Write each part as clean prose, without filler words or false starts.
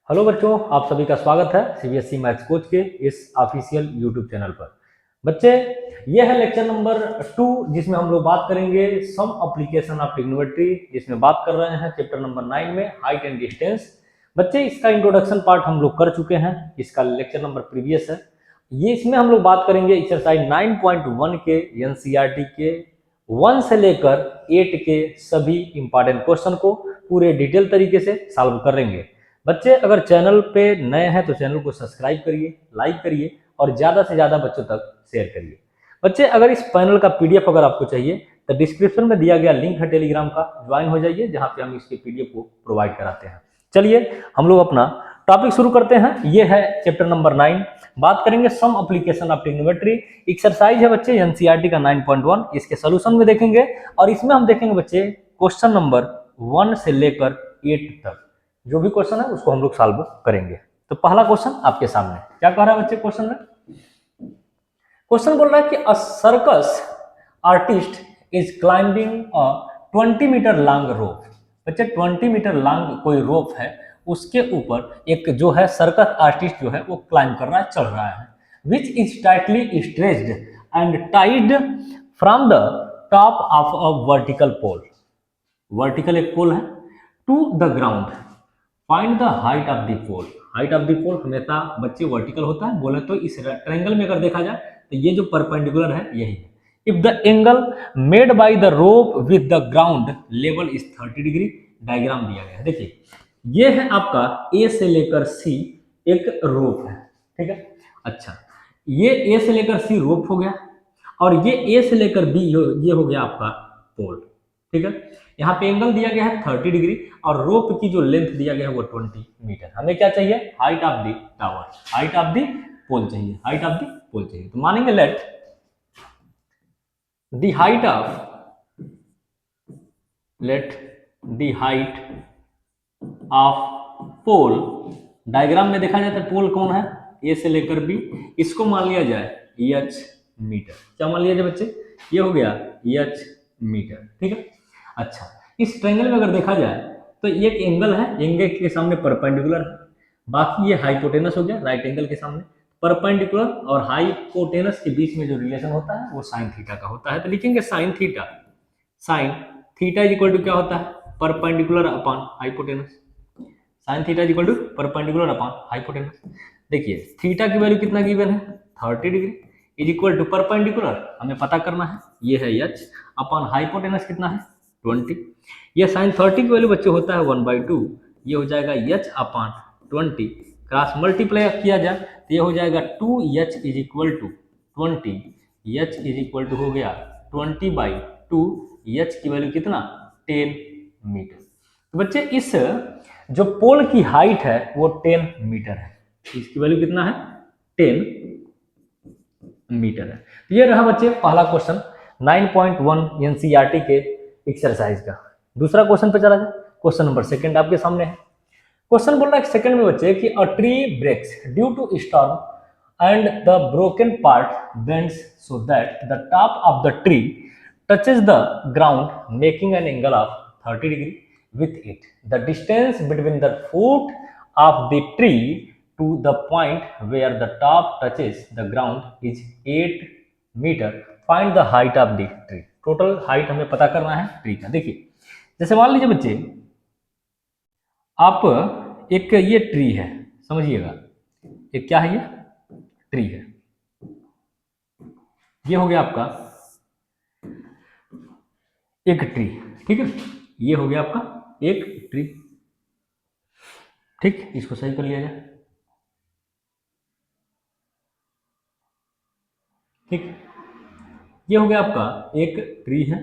Hello बच्चों, आप सभी का स्वागत है सीबीएसई मैथ्स कोच के इस ऑफिशियल यूट्यूब चैनल पर। सीबीएसई मैथ्स कोच के इस ऑफिशियल यूट्यूब चैनल पर बच्चे, यह है लेक्चर नंबर 2 जिसमें हम लोग बात करेंगे सम एप्लीकेशन ऑफ ट्रिग्नोमेट्री, जिसमें बात कर रहे हैं चैप्टर नंबर 9 में हाइट एंड डिस्टेंस। बच्चे, इसका इंट्रोडक्शन पार्ट हम लोग कर चुके हैं, इसका लेक्चर नंबर प्रीवियस है। ये इसमें हम लोग बात करेंगे एक्सरसाइज 9.1 के एनसीईआरटी के 1 से लेकर 8 के सभी इंपॉर्टेंट क्वेश्चन को पूरे डिटेल तरीके से सॉल्व करेंगे। बच्चे, अगर चैनल पे नए हैं तो चैनल को सब्सक्राइब करिए, लाइक करिए और ज़्यादा से ज़्यादा बच्चों तक शेयर करिए। बच्चे, अगर इस पैनल का पीडीएफ अगर आपको चाहिए तो डिस्क्रिप्शन में दिया गया लिंक है टेलीग्राम का, ज्वाइन हो जाइए, जहाँ पे हम इसके पीडीएफ को प्रोवाइड कराते हैं। चलिए हम लोग अपना टॉपिक शुरू करते हैं। ये है चैप्टर नंबर 9, बात करेंगे some application of trigonometry. Exercise है बच्चे एनसीईआरटी का 9.1, इसके सोल्यूशन में देखेंगे और इसमें हम देखेंगे बच्चे क्वेश्चन नंबर 1 से लेकर 8 तक जो भी क्वेश्चन है उसको हम लोग सॉल्व करेंगे। तो पहला क्वेश्चन आपके सामने क्या कह रहा है बच्चे क्वेश्चन में? क्वेश्चन बोल रहा है कि a circus artist is climbing a 20 metre long rope. बच्चे, 20 मीटर लॉन्ग कोई रोप है, उसके ऊपर एक जो है सर्कस आर्टिस्ट जो है वो क्लाइंब कर रहा है, चढ़ रहा है। Which is tightly stretched and tied from the top of a vertical pole. Vertical एक पोल है to the ground. Find the height of the pole. Height of the pole हमेशा बच्चे वर्टिकल होता है, बोले तो इस ट्रायंगल में अगर देखा जाए तो ये जो परपेंडिकुलर है यही है। If the angle made by the rope with the ground level is 30 degree. Diagram दिया गया है, देखिए ये है आपका ए से लेकर सी एक रोप है, ठीक है। अच्छा, ये ए से लेकर सी रोप हो गया और ये ए से लेकर बी ये हो गया आपका पोल, ठीक है। यहाँ पे एंगल दिया गया है 30 डिग्री और रोप की जो लेंथ दिया गया है वो 20 मीटर। हमें क्या चाहिए? Height of the tower, height of the pole चाहिए, हाइट ऑफ द पोल चाहिए। तो मानेंगे let the height of pole. Diagram में देखा जाए तो पोल कौन है? ए से लेकर बी, इसको मान लिया जाए एच मीटर। क्या मान लिया जाए बच्चे? ये हो गया एच मीटर, ठीक है। अच्छा, इस ट्रायंगल में अगर देखा जाए तो एक एंगल है, एंगल के सामने परपेंडिकुलर है, बाकी ये हाइपोटेनस हो गया राइट एंगल के सामने। परपेंडिकुलर और हाइपोटेनस के बीच में जो रिलेशन होता है वो साइन थीटा का होता है। तो लिखेंगे sine theta is equal to क्या होता है? Perpendicular upon hypotenuse. Sine theta is equal to perpendicular upon hypotenuse. देखिए थीटा की वैल्यू कितना गिवन है? 30 degree is equal to perpendicular हमें पता करना है, ये है एच, अपॉन हाइपोटेनस कितना है? 20। ये साइन 30 की वैल्यू बच्चे होता है 1/2, ये हो जाएगा एच अपॉन 20। क्रॉस मल्टीप्लाई किया जाए तो ये हो जाएगा 2h is equal to 20, h is equal to हो गया 20/2, एच की वैल्यू कितना? 10 मीटर। तो बच्चे इस जो पोल की हाइट है वो 10 मीटर है, इसकी वैल्यू कितना है? 10 मीटर है। तो ये रहा बच्चे पहला क्वेश्चन 9.1 एनसीईआरटी के एक्सरसाइज का। दूसरा क्वेश्चन पे चला जाए। क्वेश्चन नंबर 2 आपके सामने है। क्वेश्चन बोल रहा है सेकंड में बच्चे कि a tree breaks due to storm and the broken part bends so that the top of the tree touches the ground making an angle of 30 degree with it. The distance between the foot of the tree to the point where the top touches the ground is 8 meter. Find the height of the tree. Total height हमें पता करना है tree का। देखिए जैसे मान लीजिए बच्चे आप एक ये ट्री है, समझिएगा एक क्या है? ये ट्री है, ये हो गया आपका एक ट्री, ठीक है। ये हो गया आपका एक ट्री, ठीक। इसको सही कर लिया जाए, ठीक। ये हो गया आपका एक ट्री है।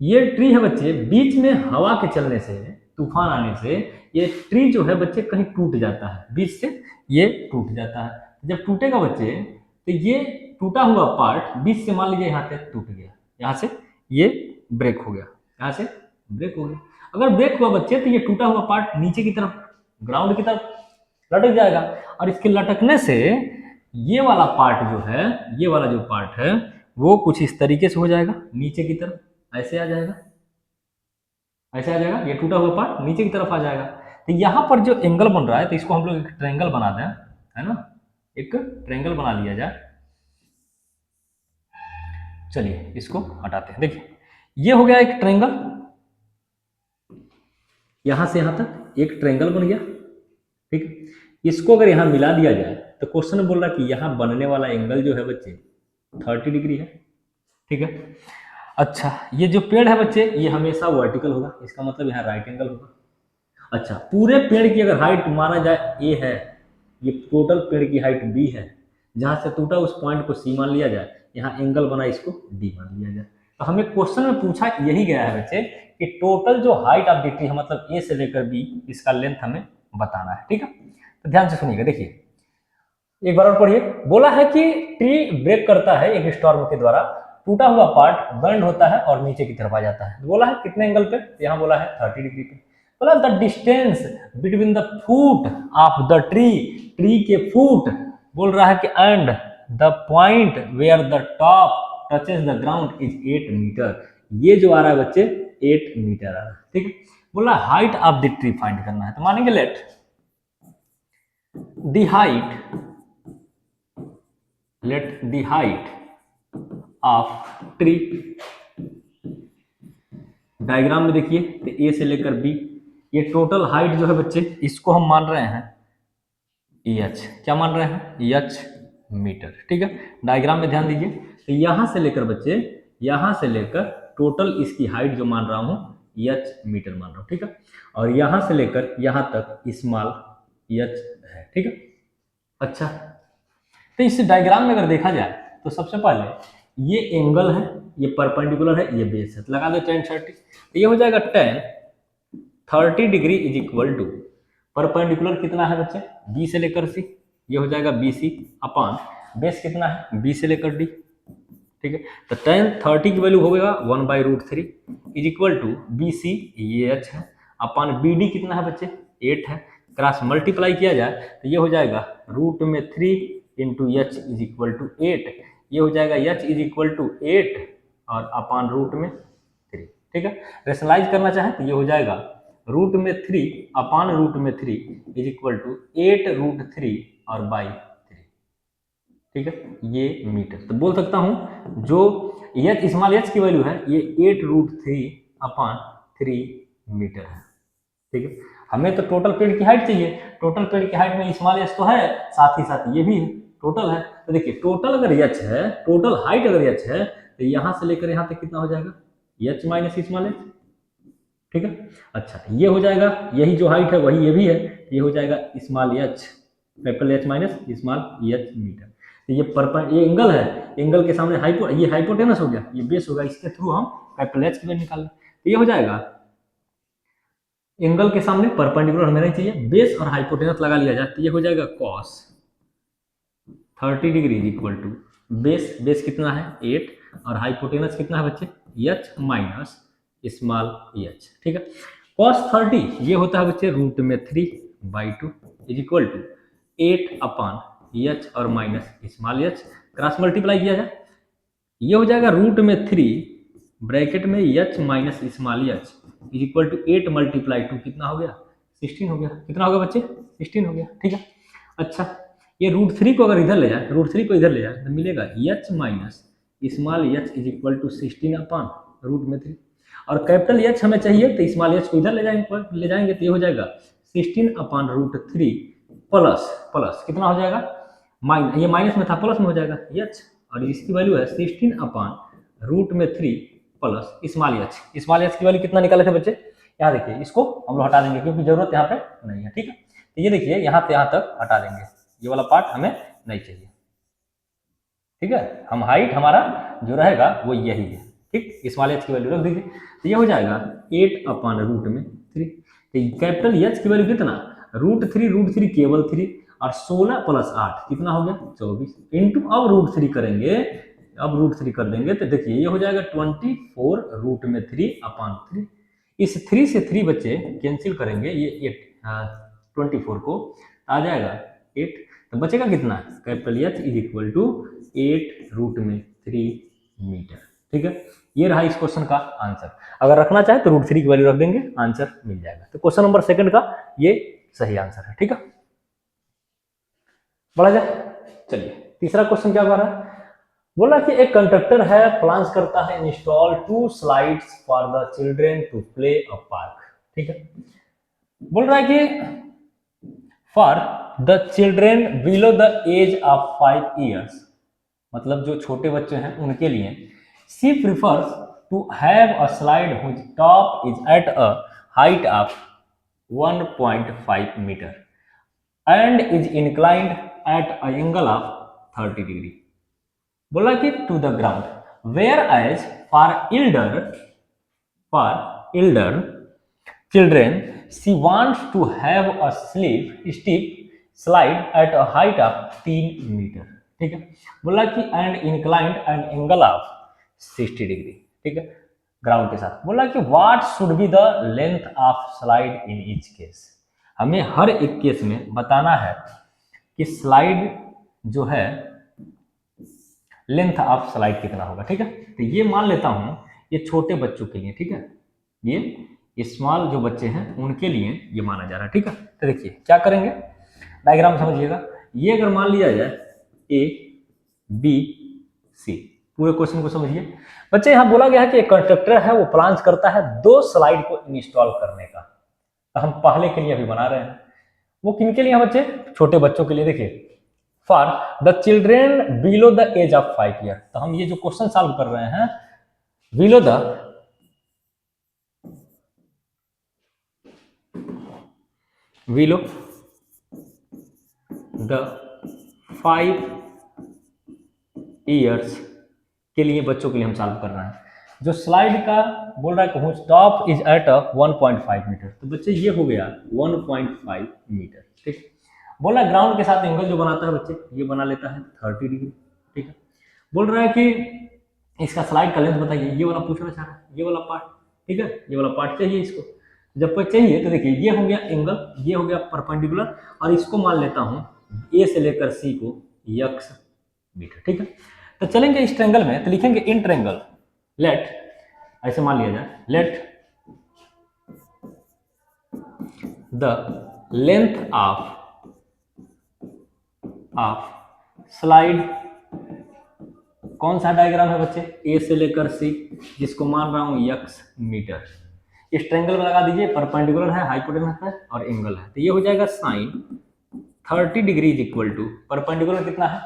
ये ट्री है बच्चे, बीच में हवा के चलने से, तूफान आने से ये ट्री जो है बच्चे कहीं टूट जाता है, बीच से ये टूट जाता है। जब टूटेगा बच्चे तो ये टूटा हुआ पार्ट बीच से मान लीजिए यहाँ से टूट गया, यहाँ से ये ब्रेक हो गया, यहाँ से ब्रेक हो गया। अगर ब्रेक हुआ बच्चे तो ये टूटा हुआ पार्ट नीचे की तरफ, ग्राउंड की तरफ लटक जाएगा और इसके लटकने से ये वाला पार्ट जो है, ये वाला जो पार्ट है वो कुछ इस तरीके से हो जाएगा, नीचे की तरफ ऐसे आ जाएगा, ऐसे आ जाएगा। ये टूटा हुआ पार्ट नीचे की तरफ आ जाएगा। तो यहाँ पर जो एंगल बन रहा है तो इसको हम लोग एक ट्रायंगल बना दें, है ना, एक ट्रायंगल बना लिया जाए। चलिए इसको हटाते हैं। देखिए ये हो गया एक ट्रायंगल, यहां से यहां तक एक ट्रायंगल बन गया, ठीक है। इसको अगर यहां मिला दिया जाए तो क्वेश्चन में बोल रहा है कि यहां बनने वाला एंगल जो है बच्चे 30 डिग्री है, ठीक है। अच्छा ये जो पेड़ है बच्चे ये हमेशा वर्टिकल होगा, इसका मतलब यहाँ राइट एंगल होगा। अच्छा पूरे पेड़ की अगर हाइट माना जाए ए है, ये टोटल पेड़ की हाइट बी है, जहां से टूटा उस पॉइंट को सी मान लिया जाए, यहाँ एंगल बना इसको डी मान लिया जाए। तो हमें क्वेश्चन में पूछा यही गया है बच्चे कि टोटल जो हाइट ऑफ द ट्री है मतलब ए से लेकर बी, इसका लेंथ हमें बताना है, ठीक है। तो ध्यान से सुनिएगा, देखिए एक बार और पढ़िए। बोला है कि ट्री ब्रेक करता है एक स्टॉर्म के द्वारा, टूटा हुआ पार्ट बेंड होता है और नीचे की तरफ आ जाता है। बोला है कितने एंगल पे, यहाँ बोला है 30 डिग्री पे। बोला the distance between the foot of the tree, tree के फूट बोल रहा है कि and the point where the top touches the ground is 8 metre. ये जो आ रहा है बच्चे 8 मीटर आ रहा है, ठीक है। बोला height of the tree find करना है, तो मानेंगे let the height, late the height of tree, diagram में देखिए तो ए से लेकर बी, ये टोटल हाइट जो है बच्चे इसको हम मान रहे हैं एच, क्या मान रहे हैं एच मीटर, ठीक है। डायग्राम में ध्यान दीजिए, तो यहां से लेकर बच्चे, यहां से लेकर टोटल इसकी हाइट जो मान रहा हूं एच मीटर मान रहा हूं, ठीक है। और यहां से लेकर यहां तक स्मॉल एच है, ठीक है। अच्छा तो इस डायग्राम में अगर देखा जाए तो सबसे पहले ये एंगल है, ये परपेंडिकुलर है, ये बेस है, तो लगा दो tan 30। तो ये हो जाएगा tan 30 degree is equal to perpendicular कितना है बच्चे बी से लेकर सी, ये हो जाएगा बी सी अपॉन बेस कितना है बी से लेकर डी, ठीक है। तो tan 30 की वैल्यू होगा 1/√3 is equal to B C, ये एच है, अपॉन बी डी कितना है बच्चे 8 है, क्रॉस मल्टीप्लाई किया जाए तो ये हो जाएगा √3 into h is equal to 8, ये हो जाएगा एच इज इक्वल टू 8 और अपॉन √3, ठीक है। रेशनलाइज करना चाहे तो ये हो जाएगा √3 अपॉन √3 इज इक्वल टू 8√3 और बाई 3, ठीक है, ये मीटर। तो बोल सकता हूं जो एच स्मॉल एच की वैल्यू है ये 8√3 अपॉन 3 मीटर है, ठीक है। हमें तो टोटल पेड़ की हाइट चाहिए, टोटल पेड़ की हाइट में स्मॉल एच तो है, साथ ही साथ ये भी है, टोटल है। तो देखिए टोटल अगर एच है, टोटल हाइट अगर एच है तो यहां से लेकर यहां तक कितना हो जाएगा एच माइनस स्मॉल एच, ठीक है। अच्छा ये हो जाएगा, यही जो हाइट है वही ये भी है, ये हो जाएगा small h, capital h minus small h metre. तो ये एंगल है, एंगल के सामने ये हाइपोटेनस हो गया, ये बेस होगा, इसके थ्रू हम कैपिटल एच की वैल्यू निकाल लें। तो ये हो जाएगा एंगल के सामने परपेंडिकुलर हमें नहीं चाहिए, बेस और हाइपोटेनस लगा लिया जाए तो ये हो जाएगा cos 30 degree equal to base, base कितना है 8 और हाइपोटेनस कितना है बच्चे एच माइनस स्मॉल एच, ठीक है। cos 30 ये होता है बच्चे √3/2 is equal to 8 upon h और minus small h, cross multiply किया जाए ये हो जाएगा √3 ब्रैकेट में h minus small h is equal to 8 multiply 2 कितना हो गया 16 हो गया, कितना होगा बच्चे 16 हो गया, ठीक है। अच्छा ये √3 को अगर इधर ले जाए, √3 को इधर ले जाए तो मिलेगा h minus small h is equal to 16 upon √3, और कैपिटल एच हमें चाहिए तो स्मॉल एच को इधर ले जाएंगे तो ये हो जाएगा 16 अपॉन √3 प्लस प्लस कितना हो जाएगा माइनस, ये माइनस में था प्लस में हो जाएगा एच, और इसकी वैल्यू है 16 upon √3 plus small H. Small H की वैल्यू कितना निकाले थे बच्चे, यहाँ देखिए इसको हम लोग हटा देंगे क्योंकि जरूरत यहाँ पे नहीं है, ठीक है। तो ये देखिए यहाँ से यहाँ तक हटा देंगे, ये वाला पार्ट हमें नहीं चाहिए, ठीक है। हम हाइट हमारा जो रहेगा वो यही है, ठीक। स्मॉल एच की वैल्यू रख दीजिए तो ये हो जाएगा 8 अपॉन √3, तो कैपिटल एच की वैल्यू कितना √3 केवल 3 और 16 प्लस 8 कितना हो गया 24 इंटू अब √3 करेंगे, अब √3 कर देंगे तो देखिए ये हो जाएगा 24 √3 अपॉन 3, इस 3 से 3 बच्चे कैंसिल करेंगे, ये 24 को आ जाएगा 8, तो बचेगा कितना capital h is equal to 8 √3 metre, ठीक है। ये रहा इस क्वेश्चन का आंसर। अगर रखना चाहे तो √3 की वैल्यू रख देंगे, आंसर मिल जाएगा। तो क्वेश्चन नंबर सेकंड का ये सही आंसर है। ठीक है, बढ़ा जाए। चलिए तीसरा क्वेश्चन क्या कह रहा है, बोला कि एक कंडक्टर है, प्लान्स करता है install 2 slides for the children to play a park. ठीक है, बोल रहा है कि for the children below the age of 5 years, मतलब जो छोटे बच्चे हैं उनके लिए, she prefers to have a slide whose top is at a height of 1.5 metre and is inclined at an angle of 30 degree. बोला कि to the ground, whereas for elder children she wants to have a steep slide at a height of 3 metre. ठीक है, बोला कि and inclined and angle of 60 degree. ठीक है, ground के साथ। बोला कि what should be the length of slide in each case, हमें हर एक केस में बताना है कि स्लाइड जो है लेंथ ऑफ स्लाइड कितना होगा। ठीक है, तो ये मान लेता हूं ये छोटे बच्चों के लिए। ठीक है, ये स्मॉल जो बच्चे हैं उनके लिए ये माना जा रहा है। ठीक है, तो देखिए क्या करेंगे, डायग्राम समझिएगा। ये अगर मान लिया जाए ए बी सी, पूरे क्वेश्चन को समझिए बच्चे। यहां बोला गया है कि एक कंस्ट्रक्टर है, वो प्लान्स करता है 2 स्लाइड को इंस्टॉल करने का। तो हम पहले के लिए अभी बना रहे हैं, वो किन के लिए है बच्चे, छोटे बच्चों के लिए। देखिए for the children below the age of 5 year, तो हम ये जो क्वेश्चन सॉल्व कर रहे हैं बिलो द 5 ईयर्स के लिए बच्चों के लिए हम सॉल्व कर रहे हैं। जो स्लाइड का बोल रहा है कि टॉप इज एट 1.5 मीटर, तो बच्चे ये हो गया 1.5 मीटर। ठीक, बोला ग्राउंड के साथ एंगल जो बनाता है बच्चे, ये बना लेता है 30 डिग्री। ठीक है, बोल रहा है कि इसका स्लाइड का लेंथ बताइए, ये वाला पूछना चाह रहा है, ये वाला पार्ट। ठीक है, ये वाला पार्ट चाहिए इसको। जब कोई चाहिए तो देखिए ये हो गया एंगल, ये हो गया परपेंडिकुलर, और इसको मान लेता हूं ए से लेकर सी को x मीटर। ठीक है, तो चलेंगे इस ट्रायंगल में, तो लिखेंगे इन ट्रायंगल लेट, ऐसे मान लिया जाए, late the length of slide, कौन सा डायग्राम है बच्चे, ए से लेकर सी, जिसको मान रहा हूं x मीटर। इस ट्रायंगल में लगा दीजिए, परपेंडिकुलर है, हाइपोटेनस है और एंगल है, तो ये हो जाएगा sine 30 degree is equal to, perpendicular कितना है,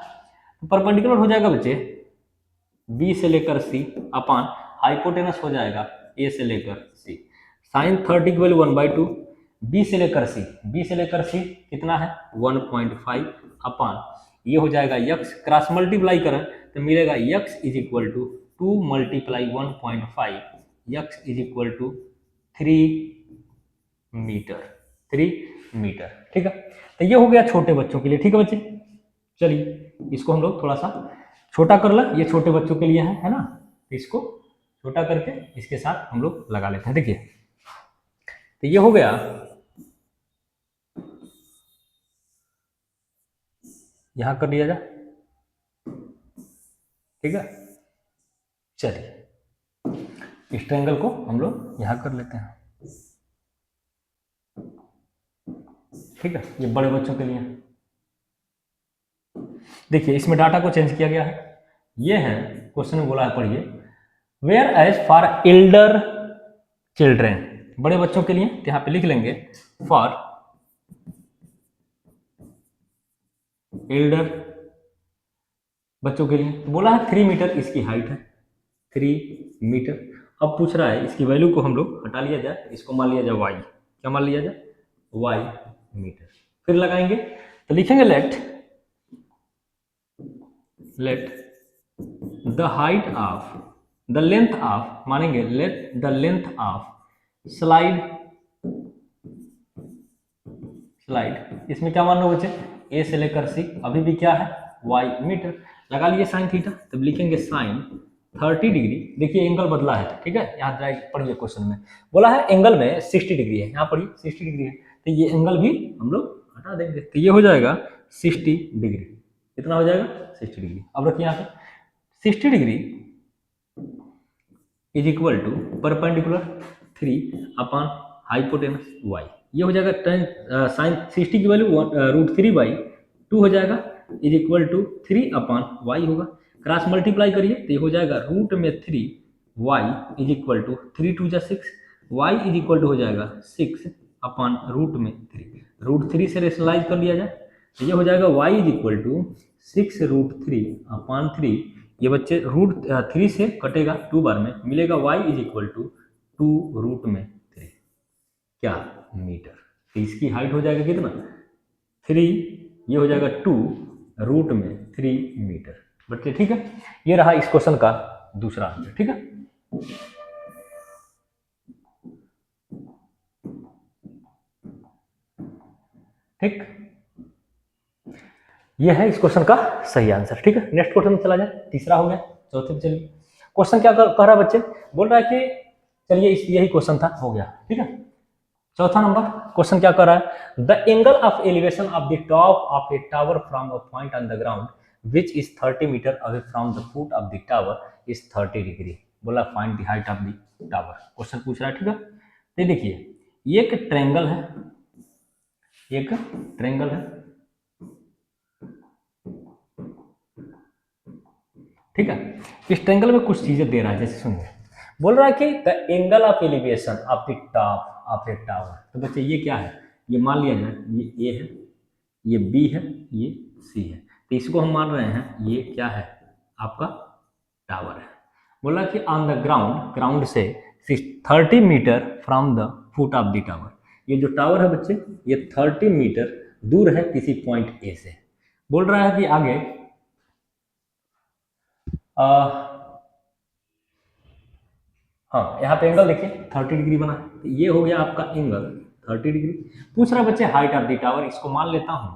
तो परपेंडिकुलर हो जाएगा बच्चे बी से लेकर सी अपान हाइपोटेनस हो जाएगा ए से लेकर सी। साइन 30 की वैल्यू 1/2, बी से लेकर सी कितना है 1.5 अपान ये हो जाएगा x, क्रॉस मल्टीप्लाई करें तो मिलेगा x is equal to 2 multiply 1.5, x is equal to 3 metre. ठीक है, तो ये हो गया छोटे बच्चों के लिए। ठीक है बच्चे, चलिए इसको हम लोग थोड़ा सा छोटा कर लें, ये छोटे बच्चों के लिए है ना, इसको छोटा करके इसके साथ हम लोग लगा लेते हैं। देखिए तो ये हो गया, यहां कर दिया जाए। ठीक है, चलिए इस ट्रायंगल को हम लोग यहां कर लेते हैं। ठीक है, ये बड़े बच्चों के लिए। देखिए इसमें डाटा को चेंज किया गया है, ये है क्वेश्चन में बोला है, पढ़िए, whereas for elder children, बड़े बच्चों के लिए, तो यहां पे लिख लेंगे फॉर एल्डर बच्चों के लिए, तो बोला है 3 मीटर इसकी हाइट है, 3 मीटर। अब पूछ रहा है इसकी वैल्यू को हम लोग हटा लिया जाए, इसको मान लिया जाए y, क्या मान लिया जाए y मीटर। फिर लगाएंगे तो लिखेंगे let the height of the length of, मानेंगे let the length of slide, इसमें क्या मान लो बच्चे, ए से लेकर सी, अभी भी क्या है y मीटर। लगा लिए साइन थीटा, तब लिखेंगे साइन 30 डिग्री। देखिए एंगल बदला है। ठीक है, यहाँ डायरेक्ट पढ़िए, क्वेश्चन में बोला है एंगल में 60 डिग्री है, यहाँ पढ़िए 60 डिग्री है, तो ये एंगल भी हम लोग हटा देंगे, तो ये हो जाएगा 60 डिग्री। कितना हो जाएगा 60 डिग्री। अब रखिए यहाँ पे 60 degree is equal to perpendicular 3 upon hypotenuse y। ये हो जाएगा टेन साइन 60 की वैल्यू √3/2 हो जाएगा, is equal to 3 upon y होगा। क्रॉस मल्टीप्लाई करिए तो ये हो जाएगा रूट में 3 y is equal to 3 × 2 = 6, y is equal to हो जाएगा 6 अपॉन रूट में 3, √3 से रेशनलाइज कर लिया जाए तो ये हो जाएगा y इज इक्वल टू 6√3/3। ये बच्चे √3 से कटेगा 2 बार में, मिलेगा y इज इक्वल टू 2√3 क्या मीटर। तो इसकी हाइट हो जाएगा कितना 3, ये हो जाएगा 2√3 मीटर। बच्चे ठीक है, ये रहा इस क्वेश्चन का दूसरा आंसर। ठीक है, ठीक, ये है इस क्वेश्चन का सही आंसर। ठीक है, नेक्स्ट क्वेश्चन में चला जाए, तीसरा हो गया, चौथे में चलिए। क्वेश्चन क्या कह रहा है बच्चे, बोल रहा है कि चलिए यही क्वेश्चन था, हो गया। ठीक है, चौथा नंबर क्वेश्चन क्या कर रहा है, the angle of elevation of the top of a tower from a point on the ground which is 30 metre away from the foot of the tower is 30 degree. बोला find the height of the tower, question पूछ रहा है। ठीक है, तो देखिए ये एक ट्रायंगल है, एक ट्रायंगल है। ठीक है, इस ट्रायंगल में कुछ चीजें दे रहा है, जैसे सुनिए, बोल रहा है कि the angle of elevation of the top of a tower. तो बच्चे ये क्या है, ये मान लिया जाए ये A है, ये B है, ये C है, तो इसको हम मान रहे हैं ये क्या है आपका टावर है। बोला कि ऑन द ग्राउंड, ग्राउंड से 30 metre from the foot of the tower. ये जो टावर है बच्चे ये 30 मीटर दूर है किसी पॉइंट A से। बोल रहा है कि आगे हाँ यहाँ पे एंगल देखिए 30 डिग्री बना है, तो ये हो गया आपका एंगल 30 डिग्री। पूछ रहा बच्चे हाइट ऑफ द टावर, इसको मान लेता हूं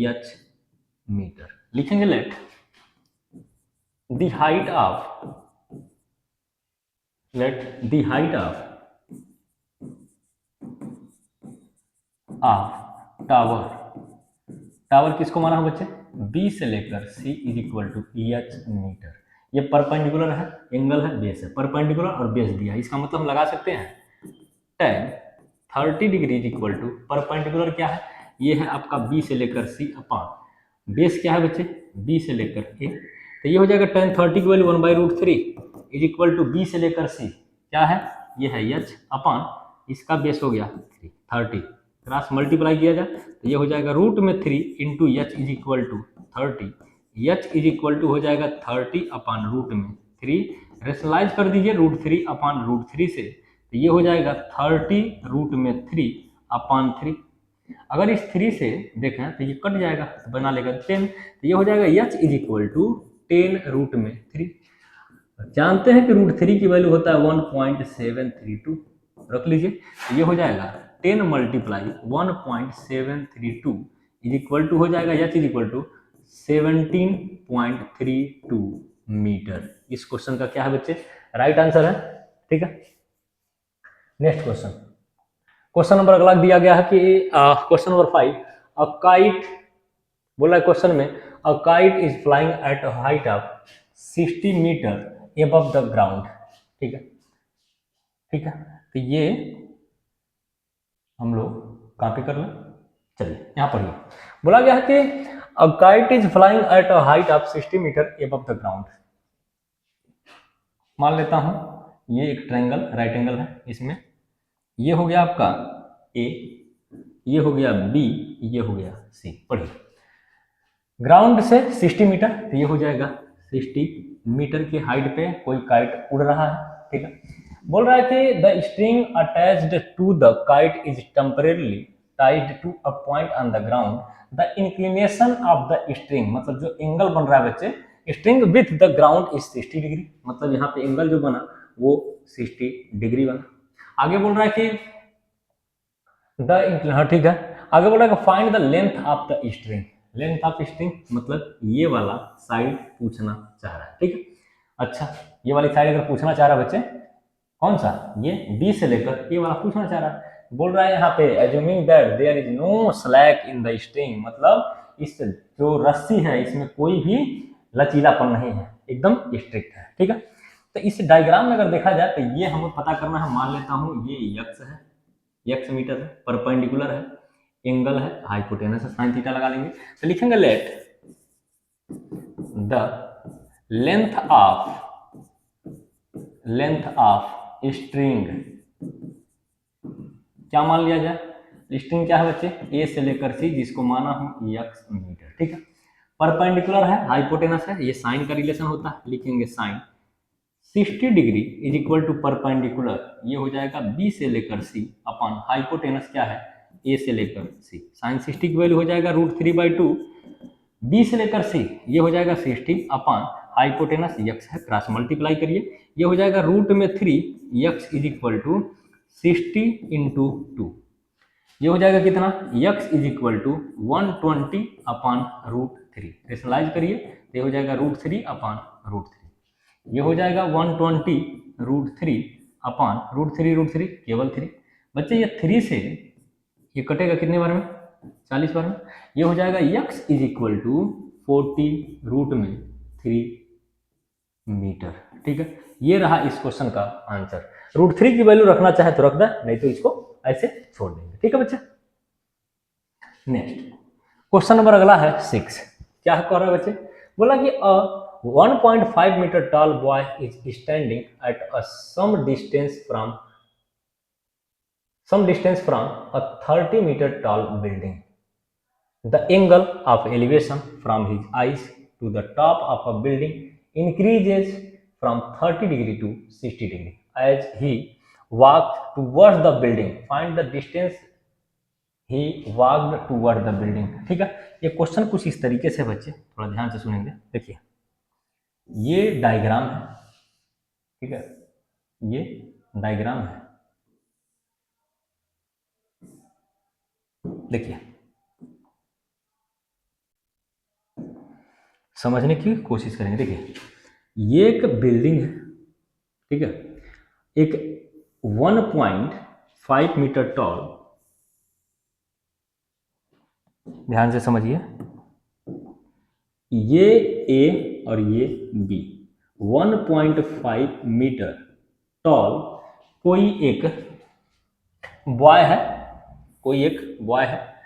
h मीटर। लिखेंगे let the height of tower, tower किसको माना है बच्चे B से लेकर C is equal to h metre. ये परपेंडिकुलर है, एंगल है, बेस है, परपेंडिकुलर और बेस दिया है, इसका मतलब हम लगा सकते हैं tan 30 degree is equal to perpendicular क्या है, ये है आपका B से लेकर C अपॉन बेस क्या है बच्चे B से लेकर A। तो ये हो जाएगा tan 30 की value 1/√3 is equal to B से लेकर C क्या है, ये है h अपॉन इसका बेस हो गया 30, क्रॉस मल्टीप्लाई किया जाए तो ये हो जाएगा रूट में 3 into h is equal to 30, h is equal to हो जाएगा 30 अपॉन रूट में 3, रेशनलाइज कर दीजिए √3 अपॉन √3 से, तो ये हो जाएगा 30 रूट में 3 अपॉन 3। अगर इस 3 से देखें तो ये कट जाएगा तो बना लेगा 10, तो ये हो जाएगा h is equal to 10 root में 3। जानते हैं कि √3 की वैल्यू होता है 1.732, रख लीजिए, तो ये हो जाएगा 10 मल्टीप्लाई 1.732 इज इक्वल टू हो जाएगा h is equal to 17.32 metre. इस क्वेश्चन का क्या है बच्चे राइट आंसर है। ठीक है, नेक्स्ट क्वेश्चन, क्वेश्चन नंबर अगला दिया गया है कि क्वेश्चन नंबर 5, अ काइट, बोला है क्वेश्चन में a kite is flying at a height of 60 metre above the ground. ठीक है, ठीक है, तो ये हम लोग कॉपी कर लें। चलिए यहाँ पढ़िए, बोला गया है कि a kite is flying at a height of 60 metre above the ground. मान लेता हूं ये एक ट्रायंगल राइट एंगल है, इसमें ये हो गया आपका A, ये हो गया B, ये हो गया C। पढ़िए, ग्राउंड से 60 मीटर, तो ये हो जाएगा 60 मीटर की हाइट पे कोई काइट उड़ रहा है। ठीक है, बोल रहा है कि the string attached to the kite is temporarily tied to a point on the ground, the inclination of the string, मतलब जो एंगल बन रहा है बच्चे string with the ground is 60 degree, मतलब यहाँ पे एंगल जो बना वो 60 डिग्री बना। आगे बोल रहा है कि हाँ ठीक है, आगे बोल रहा है कि find the length of the string, length of string मतलब ये वाला साइड पूछना चाह रहा है। ठीक है, अच्छा ये वाली साइड अगर पूछना चाह रहा है बच्चे, कौन सा, ये B से लेकर ये वाला पूछना चाह रहा है। बोल रहा है यहाँ पे assuming that there is no slack in the string, मतलब इस जो रस्सी है इसमें कोई भी लचीलापन नहीं है, एकदम स्ट्रिक्ट है। ठीक है, तो इस डायग्राम में अगर देखा जाए तो ये हमें पता करना है, मान लेता हूं ये यक्स है, यक्स मीटर है, परपेंडिकुलर है, एंगल है, हाइपोटेनस है, साइन थीटा लगा लेंगे। तो लिखेंगे let the length of string, क्या मान लिया जाए, स्ट्रिंग क्या है बच्चे, ए से लेकर सी, जिसको माना हूं यक्स मीटर, ठीक है। परपेंडिकुलर है, हाइपोटेनस है, ये साइन का रिलेशन होता है, लिखेंगे sine 60 degree is equal to perpendicular, ये हो जाएगा बी से लेकर सी अपॉन हाइपोटेनस क्या है, ए से लेकर सी, साइन 60 की वैल्यू हो जाएगा √3/2, बी से लेकर सी ये हो जाएगा 60 अपॉन हाइपोटेनस यक्स है, क्रॉस मल्टीप्लाई करिए, ये हो जाएगा √3 x is equal to 60 into 2, ये हो जाएगा कितना, x is equal to 120 upon √3, rationalise करिए तो ये हो जाएगा √3 अपॉन √3, ये हो जाएगा 120 √3 अपॉन √3 केवल 3, बच्चे ये 3 से ये कटेगा कितने बार में, 40 बार में, ये हो जाएगा x is equal to 40√3 metre, ठीक है। ये रहा इस क्वेश्चन का आंसर। √3 की वैल्यू रखना चाहे तो रख दे, नहीं तो इसको ऐसे छोड़ देंगे, ठीक है बच्चे। नेक्स्ट क्वेश्चन नंबर अगला है 6, क्या कह रहा है बच्चे, बोला कि 1.5 metre tall boy is standing at some distance from a 30 meter tall building. The angle of elevation from his eyes to the top of a building increases from 30 degree to 60 degree as he walked towards the building. Find the distance he walked towards the building. ठीक है, ये question कुछ इस तरीके से बच्चे थोड़ा ध्यान से सुनेंगे। देखिए ये डायग्राम है, ठीक है, ये डायग्राम है, देखिए समझने की कोशिश करेंगे। देखिए ये एक बिल्डिंग है, ठीक है, एक 1.5 मीटर टॉल, ध्यान से समझिए, ये ए और ये बी, 1.5 मीटर टॉल कोई एक बॉय है, कोई एक बॉय है,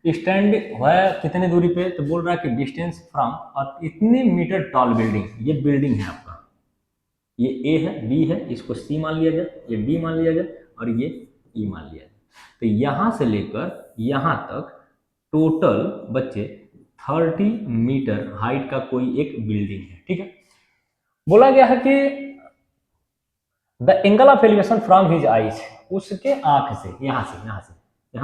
स्टैंड है कितने दूरी पे, तो बोल रहा है कि डिस्टेंस फ्रॉम, और इतने मीटर टॉल बिल्डिंग, ये बिल्डिंग है आपका, ये ए है, बी है, इसको सी मान लिया जाए, ये डी मान लिया जाए और ये ई मान लिया जाए। तो यहां से लेकर यहां तक टोटल बच्चे 30 मीटर हाइट का कोई एक बिल्डिंग है, ठीक है। बोला गया है कि the angle of elevation from his eyes, उसके आंख से, यहां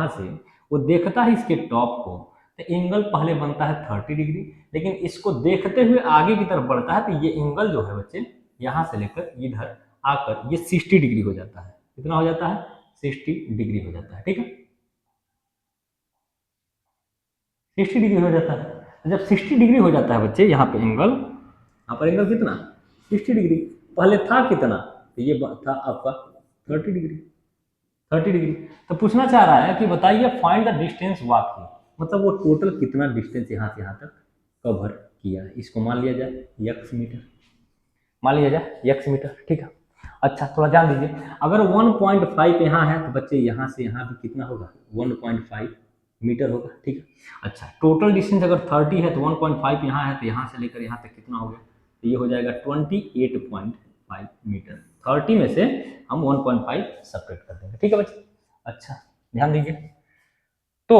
से वो देखता है इसके टॉप को, तो एंगल पहले बनता है 30 डिग्री, लेकिन इसको देखते हुए आगे की तरफ बढ़ता है तो ये एंगल जो है बच्चे यहां से लेकर इधर आकर ये 60 डिग्री हो जाता है। कितना हो जाता है, 60 डिग्री हो जाता है, ठीक है, 60 डिग्री हो जाता है। जब 60 डिग्री हो जाता है बच्चे, यहाँ पे एंगल, यहाँ पर एंगल कितना, 60 डिग्री, पहले था कितना, तो ये था आपका 30 डिग्री, 30 डिग्री। तो पूछना चाह रहा है कि बताइए फाइंड द डिस्टेंस वॉक की, मतलब वो टोटल कितना डिस्टेंस यहाँ से यहाँ तक कवर किया है, इसको मान लिया जाए यक्स मीटर, मान लिया जाए यक्स मीटर, ठीक है। अच्छा थोड़ा ध्यान दीजिए, अगर 1.5 यहाँ है तो बच्चे यहाँ से यहाँ भी कितना होगा, 1.5 मीटर होगा, ठीक है। अच्छा टोटल डिस्टेंस अगर 30 है तो 1.5 यहाँ है, तो यहाँ से लेकर यहाँ तक कितना हो गया, तो ये हो जाएगा 28.5 मीटर, 30 में से हम 1.5 सेपरेट कर देंगे, ठीक है बच्चे। अच्छा ध्यान दीजिए, तो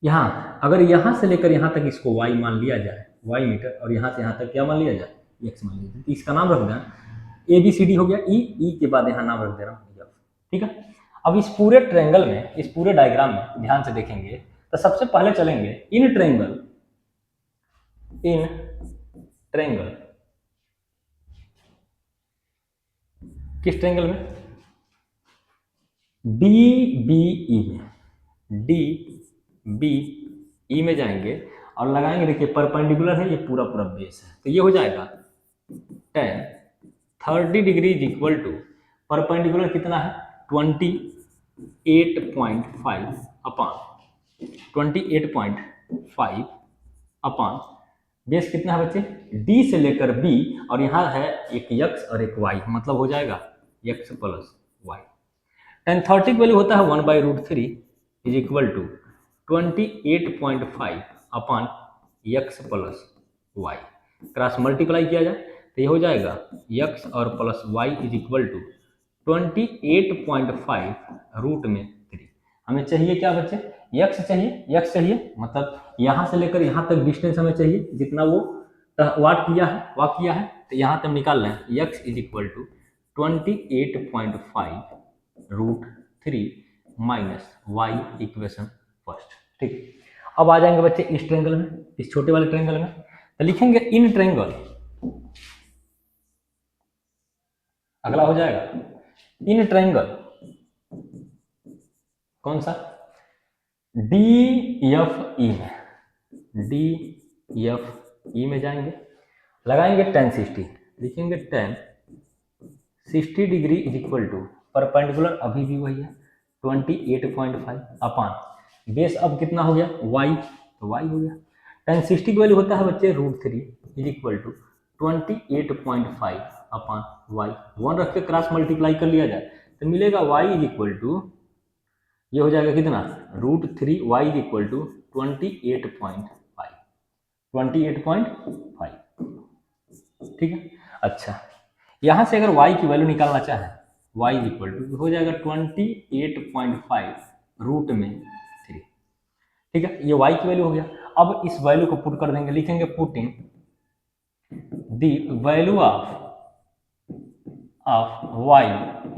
यहाँ अगर यहाँ से लेकर यहाँ तक इसको y मान लिया जाए, y मीटर, और यहाँ से यहाँ तक क्या मान लिया जाए, x मान लिया जाए, तो इसका नाम रख देना ABCD हो गया, ई के बाद यहाँ नाम रख दे रहा हूँ, ठीक है। अब इस पूरे ट्रायंगल में, इस पूरे डायग्राम में ध्यान से देखेंगे तो सबसे पहले चलेंगे इन ट्रायंगल, किस ट्रायंगल में, DBE में, DBE में जाएंगे और लगाएंगे, देखिए परपेंडिकुलर है, ये पूरा पूरा बेस है, तो ये हो जाएगा 30 degree is equal to, perpendicular कितना है 28.5 अपॉन 28.5 अपॉन बेस कितना है बच्चे, डी से लेकर बी, और यहाँ है एक x और एक y, मतलब हो जाएगा x plus y. Tan 30 value होता है 1/√3 is equal to 28.5 upon x plus y. Cross multiply किया जाए तो ये हो जाएगा x और plus y is equal to 28.5 root में 3। हमें चाहिए क्या बच्चे, x चाहिए, मतलब यहाँ से लेकर यहाँ तक डिस्टेंस हमें चाहिए, जितना वो वाट किया है, तो यहाँ तक निकाल रहे हैं x is equal to 28.5 root 3 minus y, equation first. ठीक, अब आ जाएंगे बच्चे इस ट्रेंगल में, इस छोटे वाले ट्रेंगल में, तो लिखेंगे इन ट्रेंगल, अगला हो जाएगा इन ट्रेंगल कौन सा, डी एफ ई में, डी एफ ई में जाएंगे, लगाएंगे tan 60, लिखेंगे tan 60 degree is equal to perpendicular अभी भी वही है 28.5 अपान बेस अब कितना हो गया y, तो y हो गया। tan 60 की वैल्यू होता है बच्चे √3 is equal to 28.5 upon y, 1 रख के क्रॉस मल्टीप्लाई कर लिया जाए तो मिलेगा y इज इक्वल टू, ये हो जाएगा कितना √3, y इज इक्वल टू 28.5। ठीक है, अच्छा यहाँ से अगर y की वैल्यू निकालना चाहें, y इज इक्वल टू हो जाएगा 28.5 रूट में 3। ठीक है, ये y की वैल्यू हो गया। अब इस वैल्यू को पुट कर देंगे, लिखेंगे putting the value of y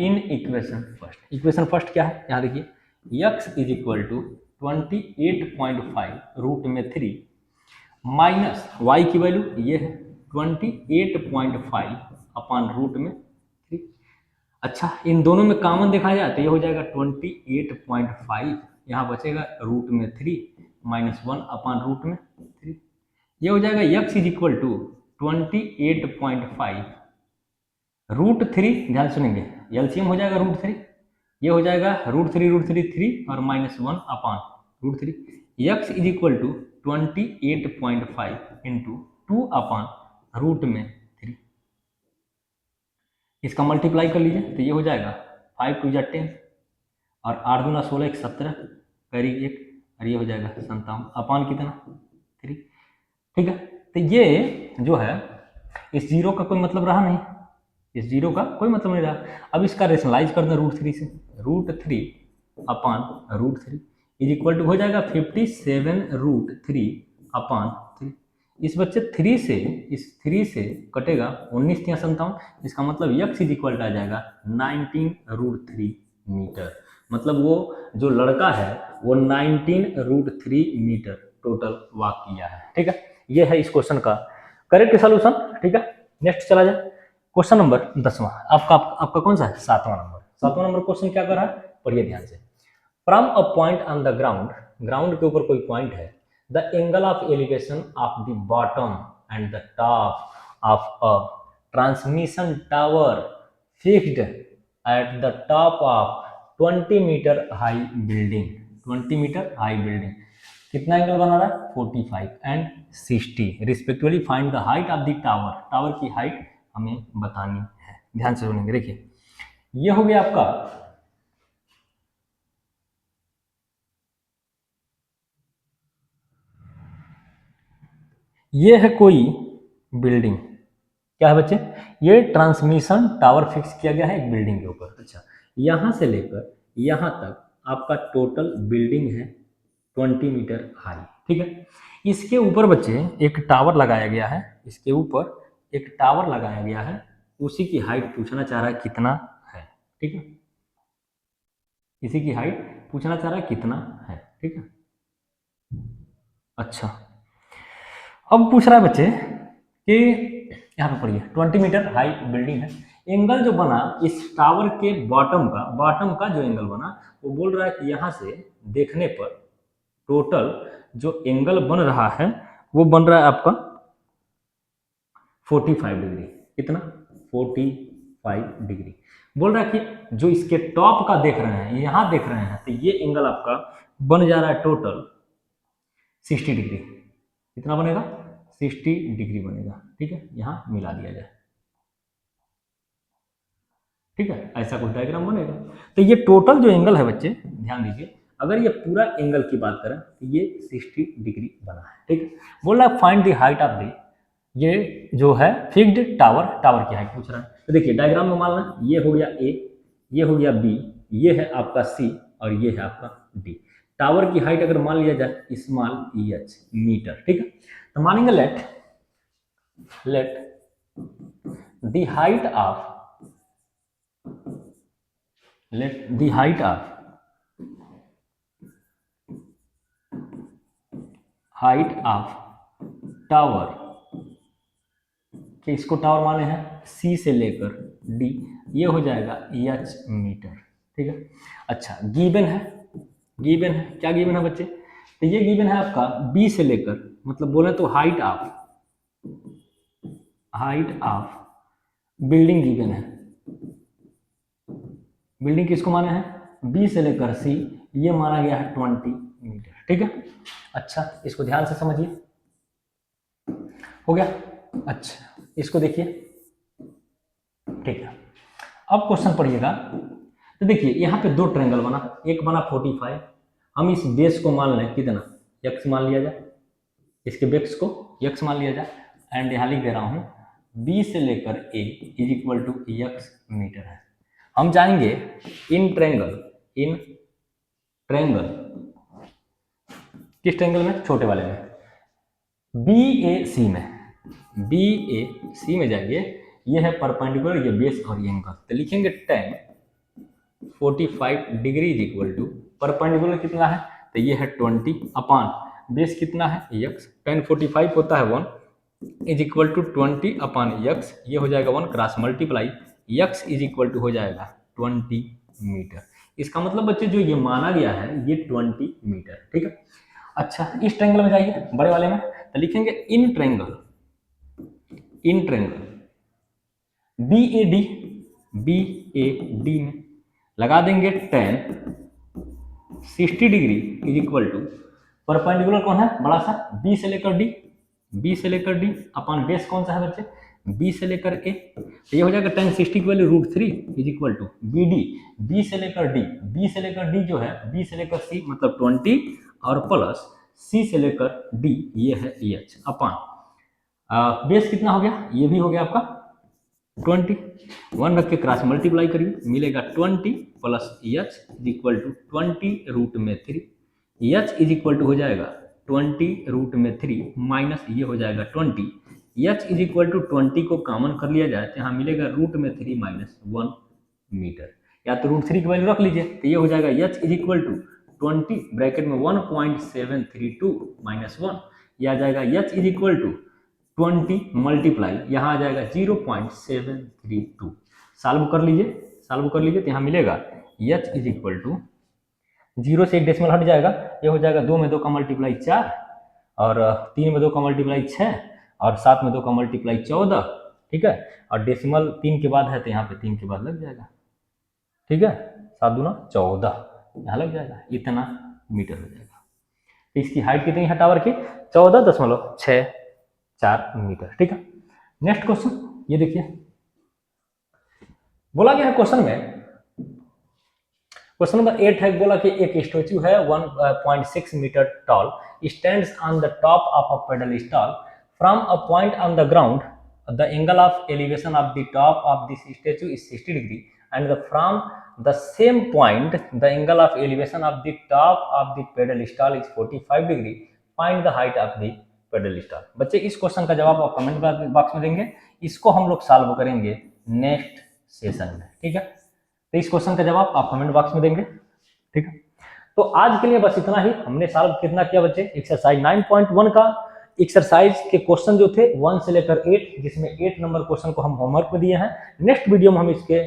in equation first. Equation first क्या है, यहाँ देखिए x is equal to 28.5 root में 3 माइनस y की वैल्यू ये है 28.5 अपान रूट में 3। अच्छा, इन दोनों में कॉमन देखा जाए तो ये हो जाएगा 28.5, यहाँ बचेगा रूट में 3 माइनस 1 अपान रूट में 3, ये हो जाएगा x is equal to 28.5 root 3, ध्यान सुनेंगे एलसीएम हो जाएगा रूट 3, ये हो जाएगा √3 3 और minus 1 upon √3, x is equal to 28.5 into 2 upon root में 3। इसका मल्टीप्लाई कर लीजिए तो ये हो जाएगा 5 2 10 और 8 दूना 16 1 17 कैरी 1 और ये हो जाएगा 57 अपान कितना 3। ठीक है, तो ये जो है इस जीरो का कोई मतलब रहा नहीं, इस जीरो का कोई मतलब नहीं रहा। अब इसका रेशनलाइज कर दें √3 से, √3 अपान √3 इज इक्वल टू हो जाएगा 57 √3 अपान 3। इस बच्चे 3 से इस 3 से कटेगा 19 3 57, इसका मतलब x इज इक्वल आ जाएगा 19 √3 मीटर, मतलब वो जो लड़का है वो 19 √3 मीटर टोटल वॉक किया है। ठीक है, ये है इस क्वेश्चन का करेक्ट सॉल्यूशन। ठीक है, नेक्स्ट चला जाए क्वेश्चन नंबर 10वां, आपका कौन सा है 7वां नंबर। 7वां नंबर क्वेश्चन क्या कर रहा है, पढ़िए ध्यान से। From a point on the ground, ground के ऊपर कोई पॉइंट है, the angle of elevation of the bottom and the top of a transmission tower fixed at the top of 20 metre high building, 20 metre high building, कितना angle बना रहा है 45 and 60 respectively, find the height of the tower, tower की height हमें बतानी है। ध्यान से सुनेंगे, देखिए ये हो गया आपका ये है कोई बिल्डिंग, क्या है बच्चे, ये ट्रांसमिशन टावर फिक्स किया गया है एक बिल्डिंग के ऊपर। अच्छा, यहां से लेकर यहां तक आपका टोटल बिल्डिंग है 20 मीटर हाई। ठीक है, इसके ऊपर बच्चे एक टावर लगाया गया है, इसके ऊपर एक टावर लगाया गया है, उसी की हाइट पूछना चाह रहा है कितना है। ठीक है, इसी की हाइट पूछना चाह रहा है कितना है। ठीक है, अच्छा अब पूछ रहा है बच्चे कि यहाँ पे पढ़िए 20 मीटर हाई बिल्डिंग है, एंगल जो बना इस टावर के बॉटम का जो एंगल बना वो बोल रहा है कि यहाँ से देखने पर टोटल जो एंगल बन रहा है वो बन रहा है आपका 45 डिग्री। कितना 45 डिग्री। बोल रहा है कि जो इसके टॉप का देख रहे हैं, यहाँ देख रहे हैं, तो ये एंगल आपका बन जा रहा है टोटल 60 डिग्री। कितना बनेगा 60 डिग्री बनेगा। ठीक है, यहाँ मिला दिया जाए। ठीक है, ऐसा कुछ डायग्राम बनेगा। तो ये टोटल जो एंगल है बच्चे ध्यान दीजिए, अगर ये पूरा एंगल की बात करें तो ये 60 डिग्री बना है। ठीक है, बोल रहा है find the height of the, ये जो है फिक्स्ड टावर, टावर की हाइट पूछ रहा है। तो देखिए डायग्राम में मान लें ये हो गया ए, ये हो गया बी, ये है आपका सी और ये है आपका डी। टावर की हाइट अगर मान लिया जाए स्मॉल एच मीटर। ठीक है, तो मानेंगे let the height of tower कि इसको टावर माने हैं सी से लेकर डी, ये हो जाएगा एच मीटर। ठीक है, अच्छा गिवन है क्या गिवन है बच्चे, तो ये गिवन है आपका बी से लेकर, मतलब बोले तो हाइट ऑफ बिल्डिंग गिवन है। बिल्डिंग किसको माने हैं बी से लेकर सी, ये माना गया है 20 मीटर। ठीक है, अच्छा इसको ध्यान से समझिए, हो गया। अच्छा इसको देखिए, ठीक है, अब क्वेश्चन पढ़िएगा। तो देखिए यहाँ पे दो ट्रायंगल बना, एक बना 45, हम इस बेस को मान लें कितना x मान लिया जाए, इसके बेस को x मान लिया जाए, एंड यहाँ लिख दे रहा हूँ b से लेकर a is equal to x metre है। हम जाएंगे इन ट्रायंगल किस ट्रायंगल में, छोटे वाले में, BAC में जाएंगे, ये है परपेंडिकुलर, ये बेस और ये एंगल, तो लिखेंगे tan 45 degree is equal to perpendicular कितना है, तो ये है 20 अपान बेस कितना है x, tan 45 होता है 1 is equal to 20 upon x, ये हो जाएगा 1 cross multiply x is equal to हो जाएगा 20 मीटर। इसका मतलब बच्चे जो ये माना गया है ये 20 मीटर। ठीक है, अच्छा इस ट्रायंगल में जाइए बड़े वाले में, तो लिखेंगे इन ट्रायंगल BAD में लगा देंगे tan 60 degree is equal to perpendicular कौन है बड़ा सा B से लेकर D अपॉन बेस कौन सा है बच्चे B से लेकर A, तो ये हो जाएगा tan 60 की value √3 is equal to BD, B से लेकर D जो है B से लेकर C मतलब 20 और प्लस C से लेकर D ये है EH अपॉन बेस कितना हो गया, ये भी हो गया आपका 20, 1 रख के क्रॉस मल्टीप्लाई करिए, मिलेगा 20 plus EH is equal to 20√3, EH is equal to हो जाएगा 20√3 माइनस ये हो जाएगा 20, EH इज इक्वल टू 20 को कॉमन कर लिया जाए तो यहाँ मिलेगा √3 माइनस 1 मीटर, या तो √3 की वैल्यू रख लीजिए, तो ये हो जाएगा EH is equal to 20 bracket में 1.732 माइनस 1, यह आ जाएगा EH is equal to 20 multiply यहाँ आ जाएगा 0.732, सॉल्व कर लीजिए तो यहाँ मिलेगा EH इज इक्वल टू 0 से एक डेसिमल हट जाएगा, ये हो जाएगा 2 में 2 का मल्टीप्लाई 4 और 3 में 2 का मल्टीप्लाई 6 और 7 में 2 का मल्टीप्लाई 14। ठीक है, और डेसिमल 3 के बाद है तो यहाँ पे 3 के बाद लग जाएगा। ठीक है, 7 दूना 14 यहाँ लग जाएगा, इतना मीटर हो जाएगा। तो इसकी हाइट कितनी है टावर की 14.64 मीटर। ठीक है, नेक्स्ट क्वेश्चन ये देखिए, बोला गया है क्वेश्चन नंबर 8 है, बोला कि एक स्टैचू है 1.6 metre tall stands on the top of a pedestal from a point on the ground, the angle of elevation of the top of this statue is 60 degree and from the same point the angle of elevation of the top of the pedestal is 45 degree, find the height of the pedestal. बच्चे इस question का जवाब आप comment box में देंगे, इसको हम लोग सॉल्व करेंगे नेक्स्ट सेशन में। ठीक है, तो इस क्वेश्चन का जवाब आप कमेंट बॉक्स में देंगे। ठीक है, तो आज के लिए बस इतना ही। हमने सॉल्व कितना किया बच्चे, एक्सरसाइज 9.1 का एक्सरसाइज के क्वेश्चन जो थे 1 से लेकर 8, जिसमें 8 नंबर क्वेश्चन को हम होमवर्क में दिए हैं। नेक्स्ट वीडियो में हम इसके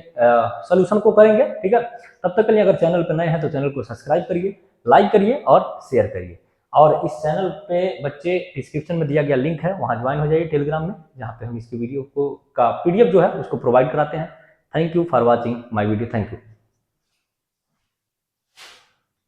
सोल्यूशन को करेंगे। ठीक है, तब तक के लिए अगर चैनल पर नए हैं तो चैनल को सब्सक्राइब करिए, लाइक करिए और शेयर करिए। और इस चैनल पे बच्चे डिस्क्रिप्शन में दिया गया लिंक है, वहां ज्वाइन हो जाइए टेलीग्राम में, जहाँ पे हम इसके वीडियो को का PDF जो है उसको प्रोवाइड कराते हैं। Thank you for watching my video. Thank you.